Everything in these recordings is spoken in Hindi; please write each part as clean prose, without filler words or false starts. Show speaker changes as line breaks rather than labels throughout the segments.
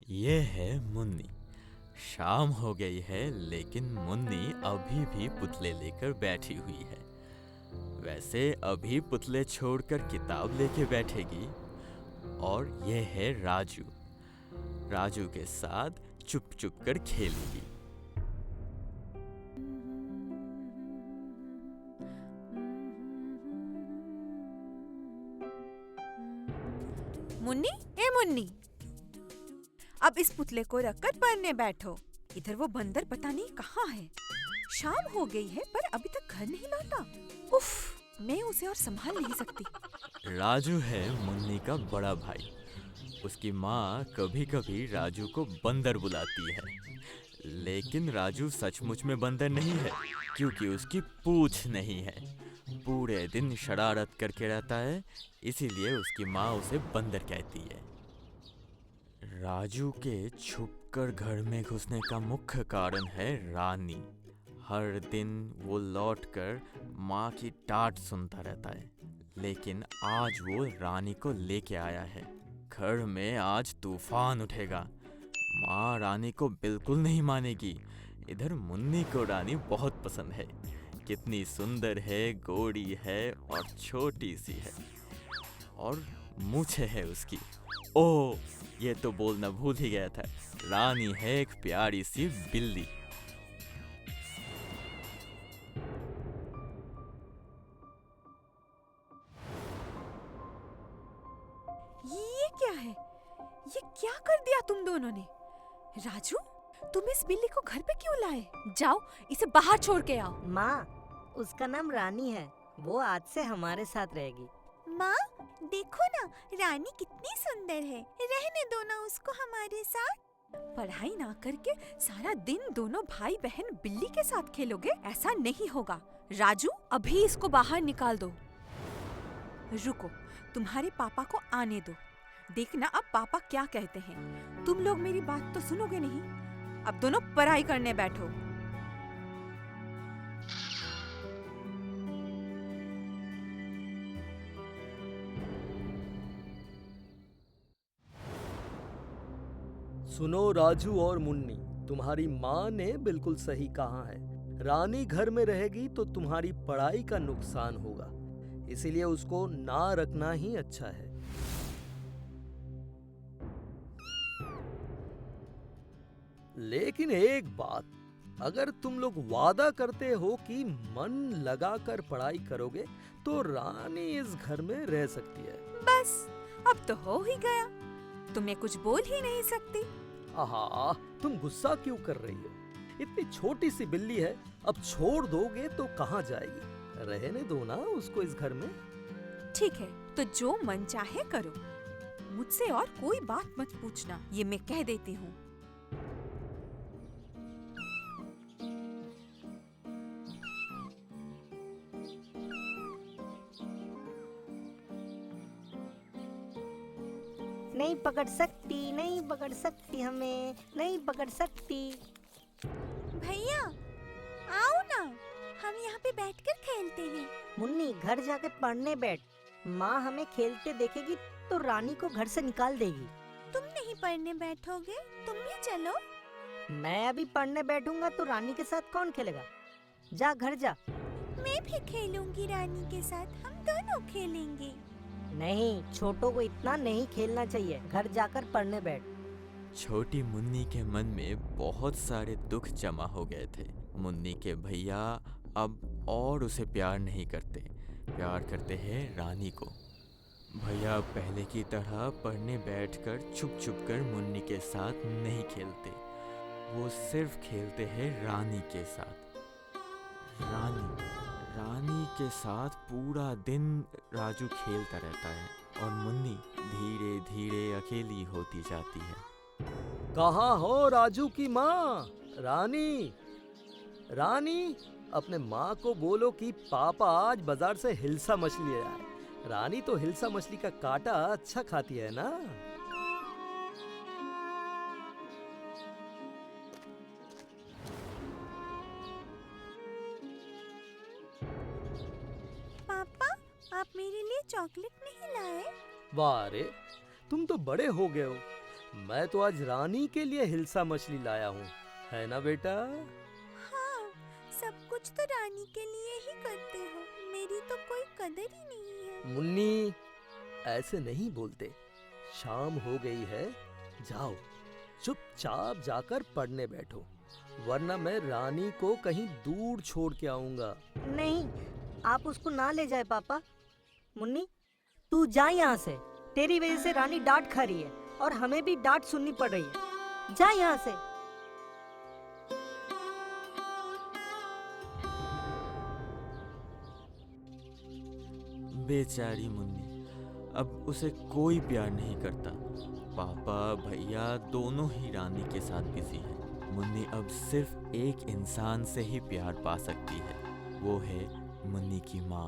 ये है मुन्नी। शाम हो गई है लेकिन मुन्नी अभी भी पुतले लेकर बैठी हुई है। वैसे अभी पुतले छोड़कर किताब लेके बैठेगी। और ये है राजू। राजू के साथ चुप चुप कर खेलेगी।
मुन्नी, ए मुन्नी, अब इस पुतले को रखकर पढ़ने बैठो। इधर वो बंदर पता नहीं कहाँ है। शाम हो गई है पर अभी तक घर नहीं लौटा। उफ, मैं उसे और संभाल नहीं सकती।
राजू है मुन्नी का बड़ा भाई। उसकी माँ कभी कभी राजू को बंदर बुलाती है, लेकिन राजू सचमुच में बंदर नहीं है, क्योंकि उसकी पूंछ नहीं है। पूरे दिन शरारत करके रहता है, इसीलिए उसकी माँ उसे बंदर कहती है। राजू के छुपकर घर में घुसने का मुख्य कारण है रानी। हर दिन वो लौटकर माँ की डांट सुनता रहता है, लेकिन आज वो रानी को लेके आया है। घर में आज तूफान उठेगा। माँ रानी को बिल्कुल नहीं मानेगी। इधर मुन्नी को रानी बहुत पसंद है। कितनी सुंदर है, गोरी है और छोटी सी है, और मूछें है उसकी। ओह, ये तो बोलना भूल ही गया था। रानी है एक प्यारी सी बिल्ली।
ये क्या है? ये क्या कर दिया तुम दोनों ने? राजू, तुम इस बिल्ली को घर पे क्यों लाए? जाओ, इसे बाहर छोड़ के आओ।
माँ, उसका नाम रानी है। वो आज से हमारे साथ रहेगी।
माँ, देखो ना, रानी कितनी सुंदर है। रहने दो ना उसको हमारे साथ।
पढ़ाई ना करके सारा दिन दोनों भाई बहन बिल्ली के साथ खेलोगे? ऐसा नहीं होगा। राजू, अभी इसको बाहर निकाल दो। रुको, तुम्हारे पापा को आने दो। देखना अब पापा क्या कहते हैं। तुम लोग मेरी बात तो सुनोगे नहीं। अब दोनों पढ़ाई करने बैठो।
सुनो राजू और मुन्नी, तुम्हारी माँ ने बिल्कुल सही कहा है। रानी घर में रहेगी तो तुम्हारी पढ़ाई का नुकसान होगा, इसीलिए उसको ना रखना ही अच्छा है। लेकिन एक बात, अगर तुम लोग वादा करते हो कि मन लगाकर पढ़ाई करोगे तो रानी इस घर में रह सकती है।
बस, अब तो हो ही गया। तुम्हें कुछ बोल ही नहीं सकती।
आहा, तुम गुस्सा क्यों कर रही हो? इतनी छोटी सी बिल्ली है, अब छोड़ दोगे तो कहाँ जाएगी? रहने दो ना उसको इस घर में।
ठीक है, तो जो मन चाहे करो। मुझसे और कोई बात मत पूछना, ये मैं कह देती हूँ।
नहीं पकड़ सकती, नहीं पकड़ सकती, हमें नहीं पकड़ सकती।
भैया, आओ ना, हम यहाँ पे बैठकर खेलते हैं।
मुन्नी, घर जाके पढ़ने बैठ। माँ हमें खेलते देखेगी तो रानी को घर से निकाल देगी।
तुम नहीं पढ़ने बैठोगे? तुम भी चलो।
मैं अभी पढ़ने बैठूंगा तो रानी के साथ कौन खेलेगा? जा घर जा।
मैं भी खेलूंगी रानी के साथ, हम दोनों खेलेंगे।
नहीं, छोटों को इतना नहीं खेलना चाहिए। घर जाकर पढ़ने बैठ।
छोटी मुन्नी के मन में बहुत सारे दुख जमा हो गए थे। मुन्नी के भैया अब और उसे प्यार नहीं करते, प्यार करते हैं रानी को। भैया पहले की तरह पढ़ने बैठकर चुप चुप कर मुन्नी के साथ नहीं खेलते। वो सिर्फ खेलते हैं रानी के साथ। रानी के साथ पूरा दिन राजू खेलता रहता है, और मुन्नी धीरे धीरे अकेली होती जाती है।
कहाँ हो राजू की माँ? रानी, रानी, अपने माँ को बोलो कि पापा आज बाजार से हिल्सा मछली लाए। रानी तो हिल्सा मछली का कांटा अच्छा खाती है ना।
पापा, आप मेरे लिए चॉकलेट नहीं लाए?
वाह रे, तुम तो बड़े हो गए हो। मैं तो आज रानी के लिए हिल्सा मछली लाया हूँ, है ना बेटा?
हाँ, सब कुछ तो रानी के लिए ही करते हो, मेरी तो कोई कदर ही नहीं है।
मुन्नी, ऐसे नहीं बोलते। शाम हो गई है, जाओ चुपचाप जाकर पढ़ने बैठो, वरना मैं रानी को कहीं दूर छोड़ के आऊंगा।
नहीं, आप उसको ना ले जाए पापा। मुन्नी, तू जा यहाँ से। तेरी वजह से रानी डांट खा रही है और हमें भी डांट सुननी पड़ रही है। जा यहाँ से।
बेचारी मुन्नी, अब उसे कोई प्यार नहीं करता। पापा भैया दोनों ही रानी के साथ बिजी हैं। मुन्नी अब सिर्फ एक इंसान से ही प्यार पा सकती है, वो है मुन्नी की माँ।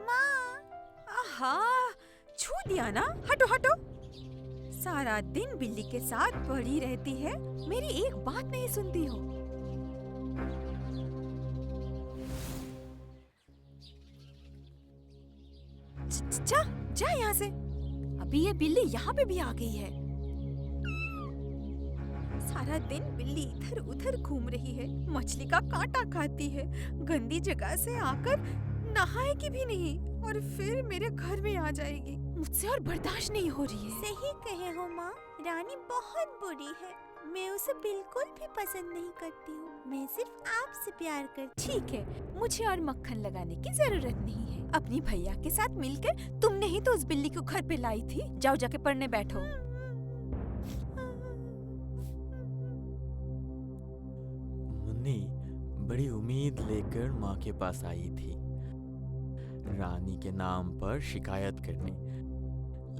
माँ,
आहा, छू दिया ना? हटो हटो। सारा दिन बिल्ली के साथ पड़ी रहती है, मेरी एक बात नहीं सुनती हो। जा जा यहाँ से। अभी ये बिल्ली यहाँ पे भी आ गई है। सारा दिन बिल्ली इधर उधर घूम रही है, मछली का कांटा खाती है, गंदी जगह से आकर नहाएगी भी नहीं और फिर मेरे घर में आ जाएगी। मुझसे और बर्दाश्त नहीं हो रही है।
सही कहे हो माँ, रानी बहुत बुरी है। मैं उसे बिल्कुल भी पसंद नहीं करती हूँ। मैं सिर्फ आपसे प्यार करती
ठीक है, मुझे और मक्खन लगाने की जरूरत नहीं है। अपनी भैया के साथ मिलकर तुमने ही तो उस बिल्ली को घर पे लाई थी। जाओ जाके पढ़ने बैठो।
मुन्नी बड़ी उम्मीद लेकर माँ के पास आई थी, रानी के नाम पर शिकायत करने,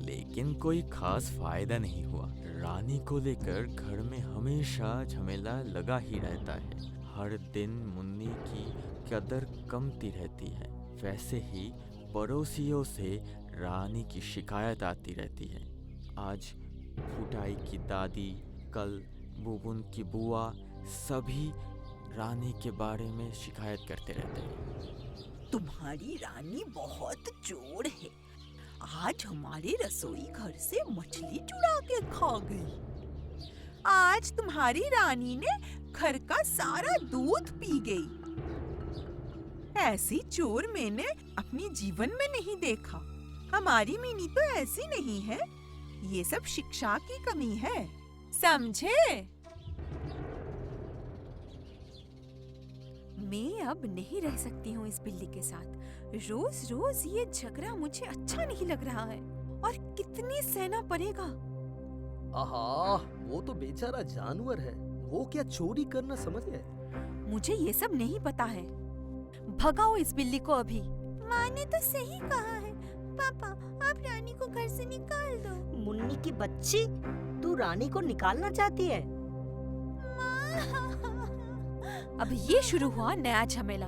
लेकिन कोई खास फायदा नहीं हुआ। रानी को लेकर घर में हमेशा झमेला लगा ही रहता है। हर दिन मुन्नी की कदर कमती रहती है। वैसे ही पड़ोसियों से रानी की शिकायत आती रहती है। आज फुटाई की दादी, कल बुबुन की बुआ, सभी रानी के बारे में शिकायत करते रहते हैं।
तुम्हारी रानी बहुत चोर है। आज हमारे रसोई घर से मछली चुरा के खा गई। आज तुम्हारी रानी ने घर का सारा दूध पी गई। ऐसी चोर मैंने अपने जीवन में नहीं देखा। हमारी मिनी तो ऐसी नहीं है। ये सब शिक्षा की कमी है, समझे?
मैं अब नहीं रह सकती हूँ इस बिल्ली के साथ। रोज रोज ये झगड़ा मुझे अच्छा नहीं लग रहा है। और कितनी सहना पड़ेगा।
आहा, वो तो बेचारा जानवर है, वो क्या चोरी करना समझ गए?
मुझे ये सब नहीं पता है। भगाओ इस बिल्ली को अभी।
माँ ने तो सही कहा है। पापा, आप रानी को घर से निकाल दो।
मुन्नी की बच्ची, तू रानी को निकालना चाहती है?
अब ये शुरू हुआ नया झमेला।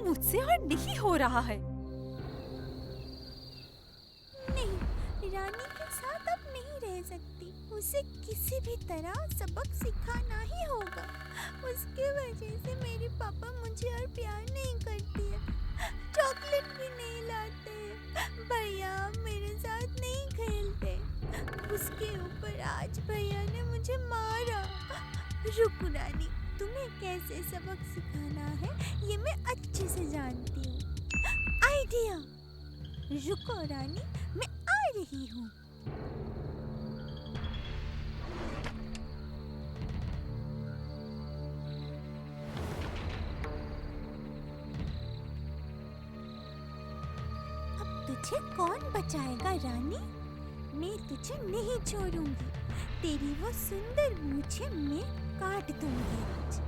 मुझसे और नहीं हो रहा है।
नहीं, रानी के साथ अब नहीं रह सकती। उसे किसी भी तरह सबक सिखाना ही होगा। उसके वजह से मेरे पापा मुझे और प्यार नहीं करते हैं। चॉकलेट भी नहीं लाते। भैया मेरे साथ नहीं खेलते। उसके ऊपर आज भैया ने मुझे मारा। रुको रानी, तुम्हें कैसे सबक सिखाना है ये मैं अच्छे से जानती हूँ। आइडिया! रुको रानी, मैं आ रही हूँ। अब तुझे कौन बचाएगा रानी? मैं तुझे नहीं छोड़ूंगी। तेरी वो सुंदर मूछें मैं काट दूंगी आज।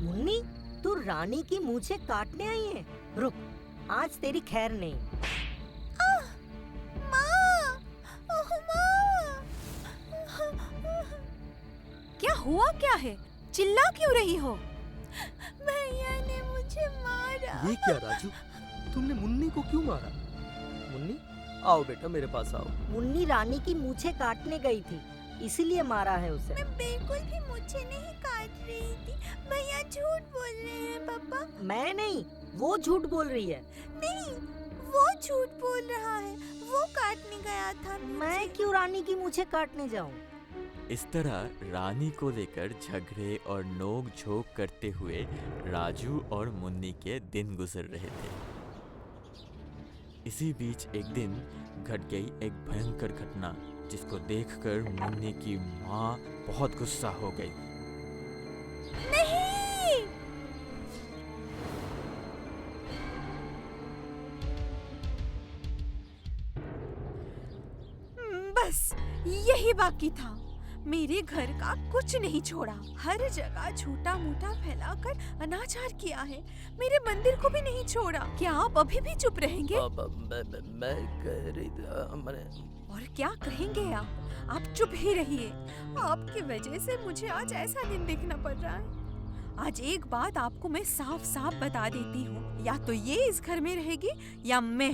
मुन्नी, तू रानी की मूछें काटने आई है? रुक, आज तेरी खैर नहीं।
माँ! ओह माँ!
क्या हुआ क्या है? चिल्ला क्यों रही हो?
भैया ने मुझे मारा।
ये क्या राजू, तुमने मुन्नी को क्यों मारा? मुन्नी, आओ बेटा मेरे पास आओ।
मुन्नी रानी की मूछें काटने गई थी, इसीलिए मारा है उसे।
मैं बिल्कुल भी मुझे नहीं काट रही थी। भैया झूठ बोल रहे हैं पापा।
मैं नहीं, वो झूठ बोल रही है।
नहीं, वो झूठ बोल रहा है। वो काटने गया था मुझे।
मैं क्यों रानी की मूछें काटने जाऊं?
इस तरह रानी को लेकर झगड़े और नोक झोंक करते हुए राजू और मुन्नी के दिन गुजर रहे थे। इसी बीच एक दिन घट गई एक भयंकर घटना, जिसको देखकर मुन्नी की माँ बहुत गुस्सा हो गई।
नहीं,
बस यही बाकी था। मेरे घर का कुछ नहीं छोड़ा, हर जगह झूठा मूठा फैलाकर अनाचार किया है। मेरे मंदिर को भी नहीं छोड़ा। क्या आप अभी भी चुप रहेंगे?
मैं कह रही
और क्या कहेंगे आप चुप ही रहिए। आपकी वजह से मुझे आज ऐसा दिन देखना पड़ रहा है। आज एक बात आपको मैं साफ साफ बता देती हूँ, या तो ये इस घर में रहेगी या मैं।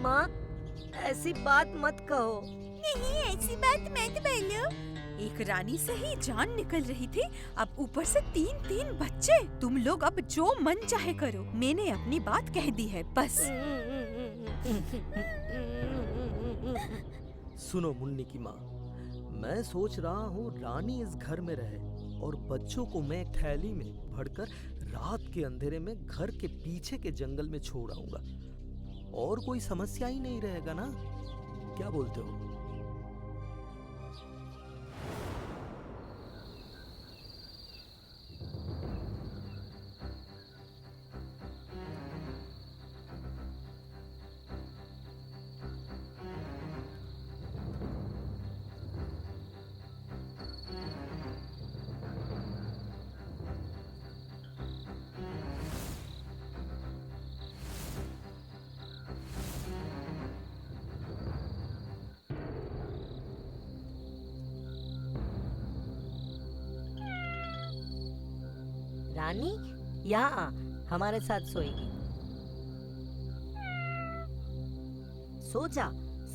माँ, ऐसी बात मत कहो।
नहीं, ऐसी बात मत बोलो।
एक रानी से ही जान निकल रही थी, अब ऊपर से तीन बच्चे। तुम लोग अब जो मन चाहे करो, मैंने अपनी बात कह दी है, बस।
सुनो मुन्नी की माँ, मैं सोच रहा हूँ रानी इस घर में रहे और बच्चों को मैं एक थैली में भरकर रात के अंधेरे में घर के पीछे के जंगल में छोड़ आऊंगा, और कोई समस्या ही नहीं रहेगा ना? क्या बोलते हो?
रानी यहाँ आ, हमारे साथ सोएगी। सो जा,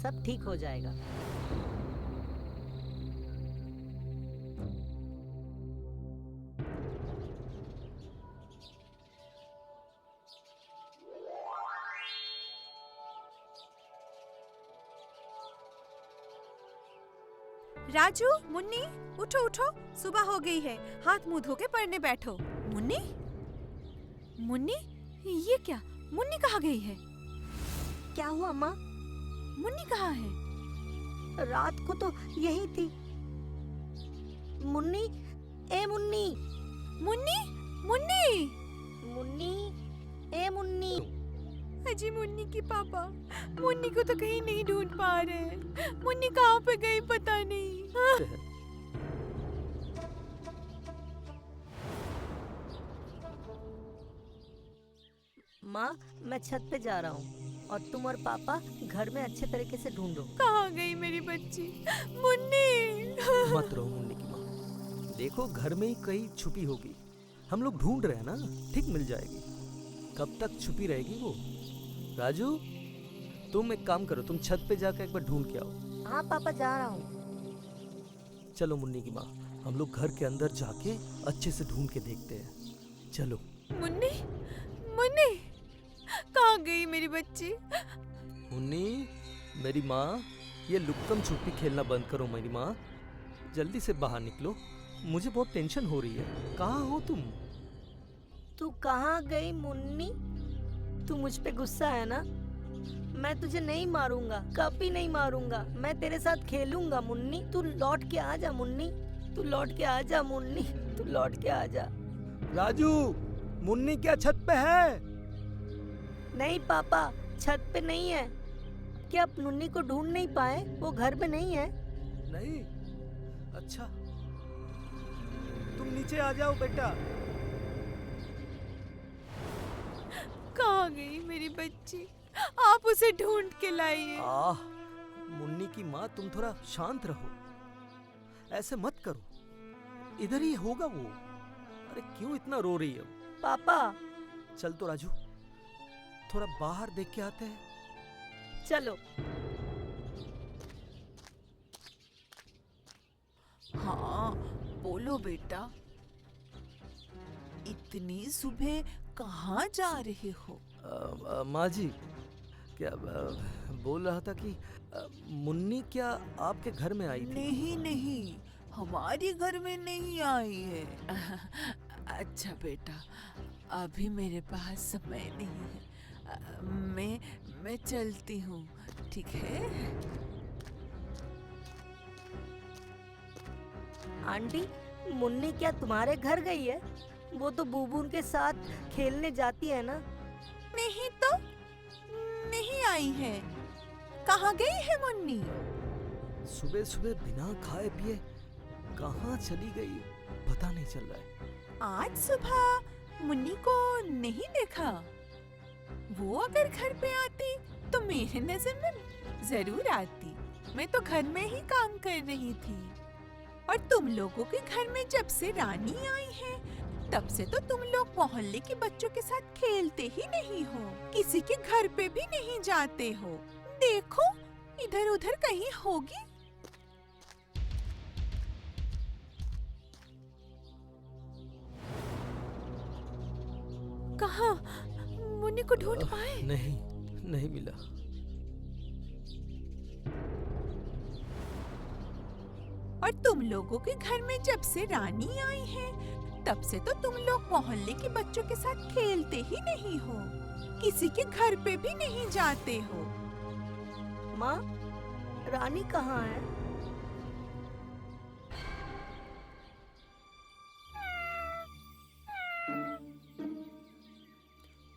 सब ठीक हो जाएगा।
राजू, मुन्नी, उठो उठो, सुबह हो गई है। हाथ मुंह धो के पढ़ने बैठो। मुन्नी, मुन्नी, ये क्या? मुन्नी कहाँ गई है?
क्या हुआ माँ?
मुन्नी कहाँ है?
रात को तो यही थी। मुन्नी, ए मुन्नी,
मुन्नी, मुन्नी,
मुन्नी, ए मुन्नी।
अजी मुन्नी की पापा, मुन्नी को तो कहीं नहीं ढूंढ पा रहे। मुन्नी कहाँ पे गई पता नहीं।
माँ, मैं छत पे जा रहा हूँ और तुम और पापा घर में अच्छे तरीके से ढूंढो।
कहाँ गई मेरी बच्ची? मुन्नी।
मत रहो मुन्नी की माँ, देखो घर में ही कहीं छुपी होगी। हम लोग ढूंढ रहे हैं ना, ठीक मिल जाएगी। कब तक छुपी रहेगी वो? राजू, तुम एक काम करो, तुम छत पे जाकर एक बार ढूंढ के आओ।
हाँ पापा, जा रहा हूँ।
चलो मुन्नी की माँ, हम लोग घर के अंदर जाके अच्छे से ढूंढ के देखते हैं। चलो।
मुन्नी, मुन्नी, कहाँ गई मेरी बच्ची?
मुन्नी, मेरी माँ, ये लुक्कम छुपी खेलना बंद करो मेरी माँ। जल्दी से बाहर निकलो, मुझे बहुत टेंशन हो रही है। कहाँ हो तुम?
तू कहाँ गई मुन्नी? तू मुझ पे गुस्सा है ना? मैं तुझे नहीं मारूंगा, कभी नहीं मारूंगा। मैं तेरे साथ खेलूंगा मुन्नी। तू लौट के आ जा मुन्नी, तू लौट के आ जा मुन्नी, तू लौट के आ जा।
राजू, मुन्नी क्या छत पे है?
नहीं पापा, छत पे नहीं है। क्या आप मुन्नी को ढूंढ नहीं पाए? वो घर पे नहीं है।
नहीं? अच्छा, तुम नीचे आ जाओ बेटा।
कहाँ गई मेरी बच्ची? आप उसे ढूंढ के लाइए।
मुन्नी की माँ, तुम थोड़ा शांत रहो, ऐसे मत करो। इधर ही होगा वो। अरे क्यों इतना रो रही है?
पापा
चल तो राजू, थोड़ा बाहर देख के आते हैं।
चलो।
हाँ, बोलो बेटा। इतनी सुबह कहाँ जा रहे हो?
माँ जी, क्या बोल रहा था कि मुन्नी क्या आपके घर में आई थी?
नहीं नहीं, हमारे घर में नहीं आई है। अच्छा बेटा, अभी मेरे पास समय नहीं है। मैं चलती हूँ, ठीक है?
आंटी, मुन्नी क्या तुम्हारे घर गई है? वो तो बूबून के साथ खेलने जाती है ना।
नहीं तो नहीं आई है। कहाँ गई है मुन्नी?
सुबह सुबह बिना खाए पिए कहाँ चली गई पता नहीं चल रहा है।
आज सुबह मुन्नी को नहीं देखा। वो अगर घर पे आती तो मेरे नजर में जरूर आती। मैं तो घर में ही काम कर रही थी। और तुम लोगों के घर में जब से रानी आई है, तब से तो तुम लोग मोहल्ले के बच्चों के साथ खेलते ही नहीं हो, किसी के घर पे भी नहीं जाते हो। देखो, इधर उधर कहीं होगी।
कहाँ? मुन्नी को ढूंढ पाए?
नहीं, नहीं मिला।
और तुम लोगों के घर में जब से रानी आई है, तब से तो तुम लोग मोहल्ले के बच्चों के साथ खेलते ही नहीं हो, किसी के घर पे भी नहीं जाते हो।
माँ, रानी कहाँ है?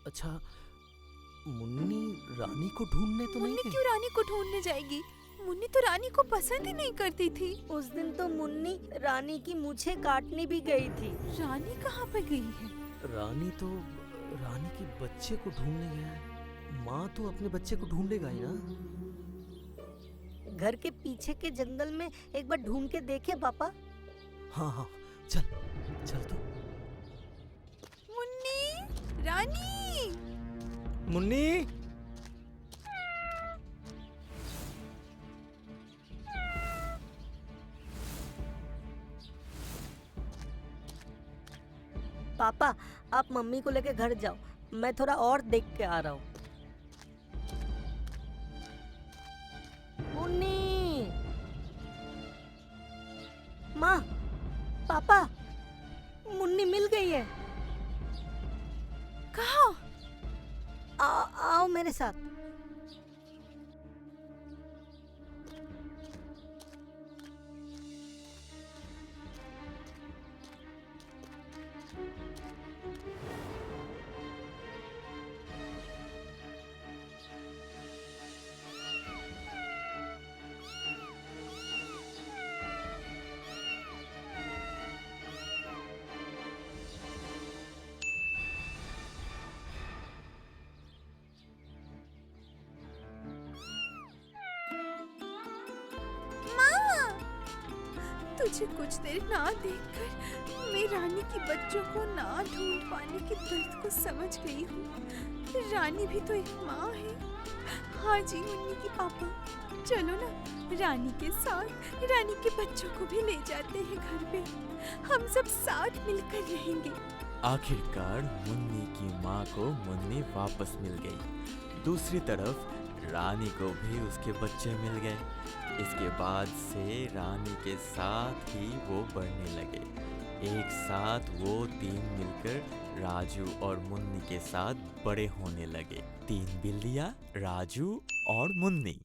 अच्छा, मुन्नी रानी को ढूंढने तो नहीं
मुन्नी
गई?
क्यों रानी को ढूंढने जाएगी? मुन्नी तो रानी को पसंद ही नहीं करती थी।
उस दिन तो मुन्नी रानी की मूछें काटने भी गई थी।
रानी कहाँ पे गई है?
रानी तो रानी के बच्चे को ढूंढने गया है। माँ तो अपने बच्चे को ढूंढेगा ही ना।
घर के पीछे के जंगल में एक बार ढूंढ के देखे पापा।
हाँ हाँ, चल चल तो।
मुन्नी, रानी।
मुन्नी,
पापा, आप मम्मी को लेके घर जाओ, मैं थोड़ा और देख के आ रहा हूँ। मुन्नी, माँ, पापा, मुन्नी मिल गई है।
कहाँ?
आओ मेरे साथ।
तुझे कुछ देर ना देखकर मैं रानी की बच्चों को ना ढूंढ पाने के दर्द को समझ गई हूँ। रानी भी तो एक माँ है। हाँ जी मुन्नी की पापा, चलो ना, रानी के साथ रानी के बच्चों को भी ले जाते हैं घर पे। हम सब साथ मिलकर रहेंगे।
आखिरकार मुन्नी की माँ को मुन्नी वापस मिल गई। दूसरी तरफ रानी को भी उसके बच्चे मिल गए। इसके बाद से रानी के साथ ही वो बढ़ने लगे। एक साथ वो तीन मिलकर राजू और मुन्नी के साथ बड़े होने लगे। तीन बिल्लियाँ, राजू और मुन्नी।